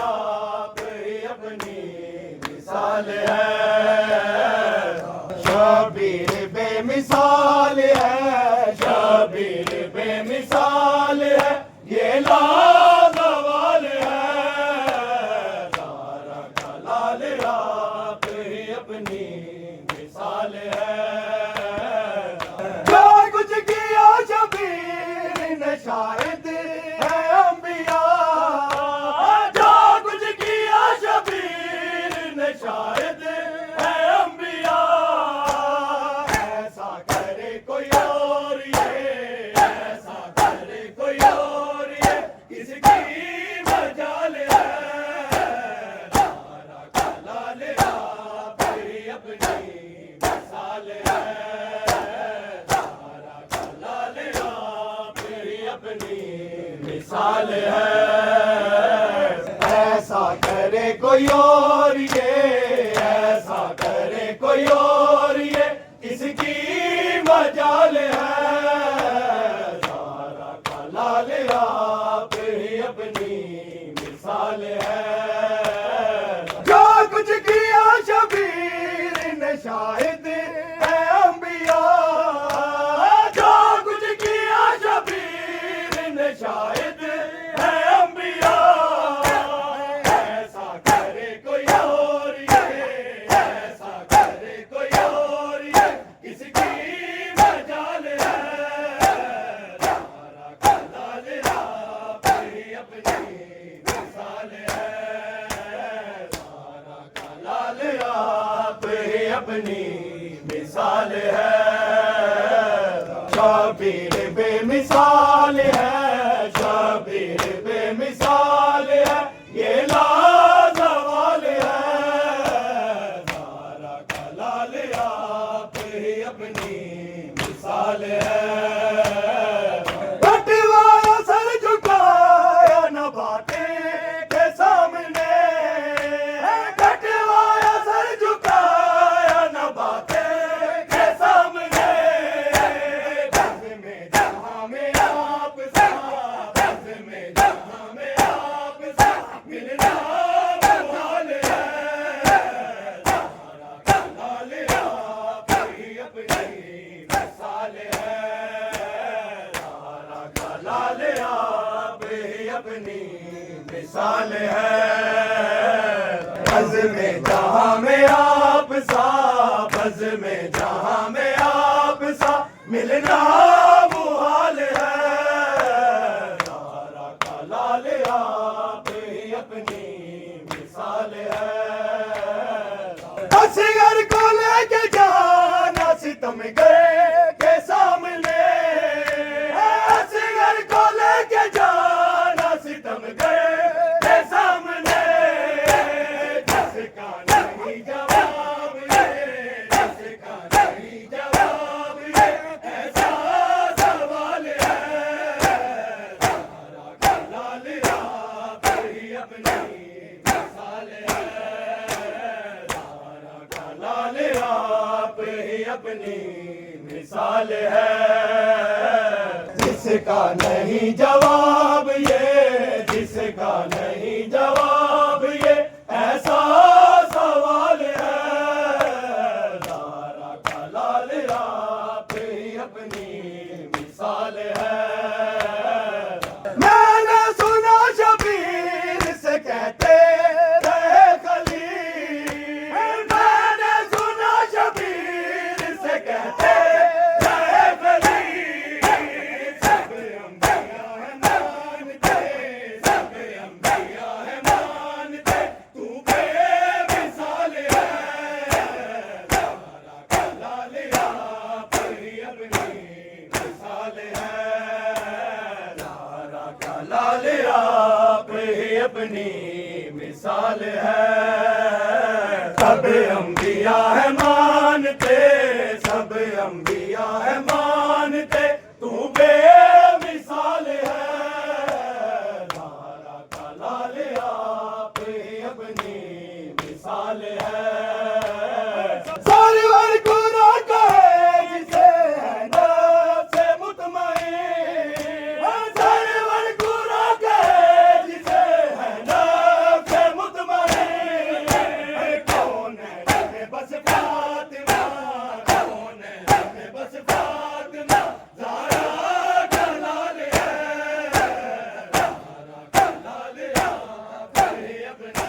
آپ ہی اپنی مثال ہے، شبیر بے مثال ہے، شبیر بے مثال ہے، یہ لازوال ہے، زہرا کا لال آپ ہی اپنی مثال ہے، جو کچھ کیا شبیر نے شاہد ہے انبیاء، جو کچھ کیا شبیر نے شاہد ہے انبیاء، ایسا کرے کوئی اور یہ، ایسا کرے کوئی اور یہ، کس کی مجال ہے، زہرا کا لال آپ ہی اپنی مثال ہے، زہرا کا لال آپ ہی اپنی مثال ہے، ایسا کرے کوئی اور یہ، ایسا کرے کوئی اور یہ، کس کی مجال ہے، زہرا کا لال آپ ہی اپنی مثال ہے، جو کچھ کیا شبیر نے شاہد ہے انبیاء، جو کچھ کیا شبیر نے شاہد ہے انبیاء، ایسا کرے کوئی اور یہ، ایسا کرے کوئی اور یہ، کس کی مجال ہے، زہرا کا لال آپ ہی اپنی مثال ہے، زہرا کا لال آپ ہی اپنی مثال ہے، شبیر بے مثال ہے، شبیر بے مثال ہے، یہ لازوال ہے، زہرا کا لال آپ ہی اپنی مثال ہے، کٹوایا سر جھکایا نہ باتیں کے سامنے، کٹوایا سر جھکایا نہ باتیں کے سامنے، بز میں جہاں میں آپ سا، بز میں جہاں میں آپ سا، ملنا محال ہے، زہرا کا لال آپ ہی اپنی مثال ہے، زہرا کا لال آپ ہی اپنی مثال ہے، بز میں جہاں میں آپ سا، بز میں جہاں میں آپ سا، ملنا محال ہے، زہرا کا لال آپ ہی اپنی مثال ہے، اصغر کو لے کے جانا ستم گئے کے سامنے، اصغر کو لے کے جانا ستم گئے کے سامنے، جس کا نہیں جواب یہ، جس کا نہیں جواب یہ، ایسا سوال ہے، زہرا کا لال آپ ہی اپنی مثال ہے، زہرا کا لال آپ ہی اپنی مثال ہے، جس کا نہیں جواب یہ، جس کا نہیں جواب یہ، ایسا سوال ہے، زہرا کا لال آپ ہی اپنی مثال ہے، میں نے سنا شبیر سے کہتے رہے خلیل، میں نے سنا شبیر سے کہتے رہے خلیل، سب انبیاء ہیں مانتے، سب انبیاء ہیں مانتے، تو بے مثال ہے، زہرا کا لال آپ ہی اپنی مثال ہے، زہرا کا لال آپ ہی اپنی مثال ہے، سب انبیاء ہیں مانتے، سب انبیاء ہیں مانتے، تو بے مثال ہے، زہرا کا لال آپ ہی اپنی مثال ہے، سرور کو نہ کہے جسے ہے نفس مطمئن، سرور کو نہ کہے جسے ہے نفس اپنی